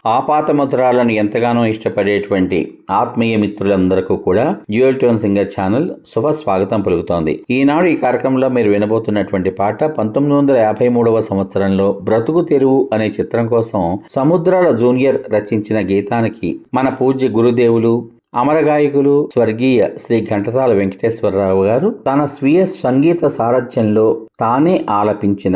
ఆపాత మధురాలను ఎంతగానో ఇష్టపడేటువంటి ఆత్మీయ మిత్రులందరికీ కూడా డ్యూయల్ టోన్ సింగర్ ఛానల్ శుభ స్వాగతం పలుకుతోంది. ఈనాడు ఈ కార్యక్రమంలో మీరు వినబోతున్నటువంటి పాట 1953 సంవత్సరంలో బ్రతుకు తెరువు అనే చిత్రం కోసం సముద్రాల జూనియర్ రచించిన గీతానికి మన పూజ్య గురుదేవులు అమరగాయకులు స్వర్గీయ శ్రీ ఘంటసాల వెంకటేశ్వరరావు గారు తన స్వీయ సంగీత సారథ్యంలో తానే ఆలపించిన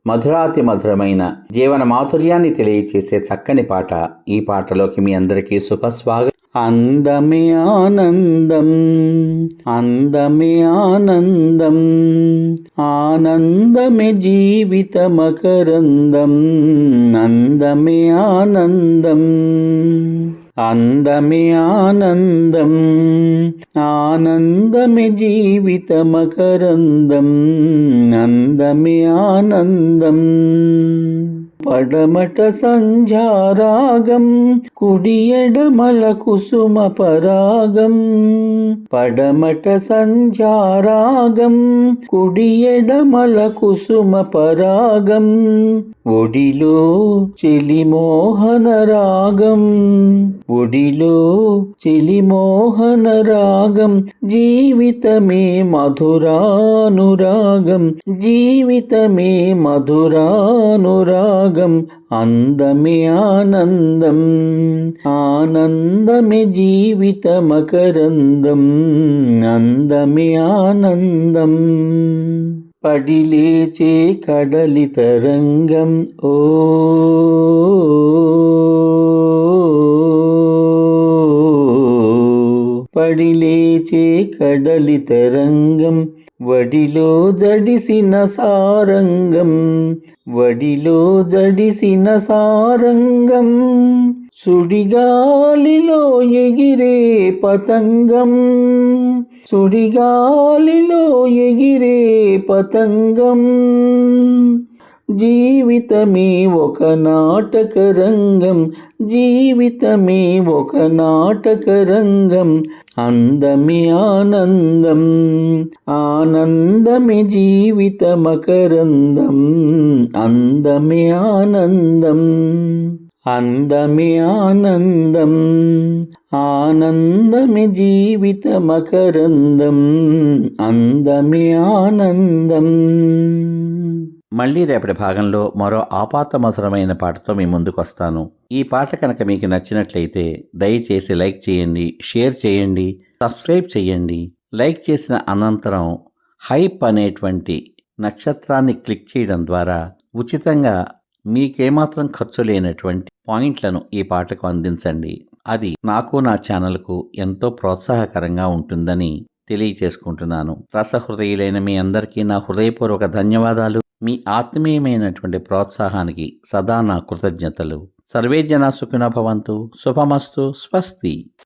మధురాతి మధురమైన జీవన మాధుర్యాన్ని తెలియచేసే చక్కని పాట. ఈ పాటలోకి మీ అందరికీ శుభస్వాగతం. అందమే ఆనందం, అందమే ఆనందం, ఆనందమే జీవిత మకరందం, అందమే ఆనందం, అందమే ఆనందం, ఆనందమే జీవిత మకరందం, అందమే ఆనందం. పడమట సంధ్యారాగం, కుడి ఎడమల కుసుమ పరాగం, పడమట సంధ్యారాగం, కుడి ఎడమల కుసుమ పరాగం, ఒడిలో చెలిమోహన రాగం, ఒడిలో చెలిమోహన రాగం, జీవితమే మధురానురాగం, జీవితమే మధురానురాగం, అందమే ఆనందం, ఆనందమే జీవిత మకరందం, అందమే ఆనందం. పడిలేచే కడలి తరంగం, ఓ పడిలేచే కడలి తరంగం, వడిలో జడిసిన సారంగం, వడిలో జడిసిన సారంగం, సుడిగాలిలో ఎగిరే పతంగం, సుడిగాలిలో ఎగిరే పతంగం, జీవితమే ఒక నాటక రంగం, జీవితమే ఒక నాటక రంగం, అందమే ఆనందం, ఆనందమే జీవిత మకరందం, అందమే ఆనందం, అందమే ఆనందం, ఆనందమే జీవిత మకరందం, అందమే ఆనందం. మళ్ళీ రేపటి భాగంలో మరో ఆపాతమధురమైన పాటతో మీ ముందుకు వస్తాను. ఈ పాట కనుక మీకు నచ్చినట్లయితే దయచేసి లైక్ చేయండి, షేర్ చేయండి, సబ్స్క్రైబ్ చేయండి. లైక్ చేసిన అనంతరం హైప్ అనేటువంటి నక్షత్రాన్ని క్లిక్ చేయడం ద్వారా ఉచితంగా మీకేమాత్రం ఖర్చు లేనటువంటి పాయింట్లను ఈ పాటకు అందించండి. అది నాకు నా ఛానల్కు ఎంతో ప్రోత్సాహకరంగా ఉంటుందని తెలియచేసుకుంటున్నాను. రసహృదయులైన మీ అందరికీ నా హృదయపూర్వక ధన్యవాదాలు. మీ ఆత్మీయమైనటువంటి ప్రోత్సాహానికి సదా నా కృతజ్ఞతలు. సర్వే జనా సుఖినో భవంతు. శుభమస్తు. స్వస్తి.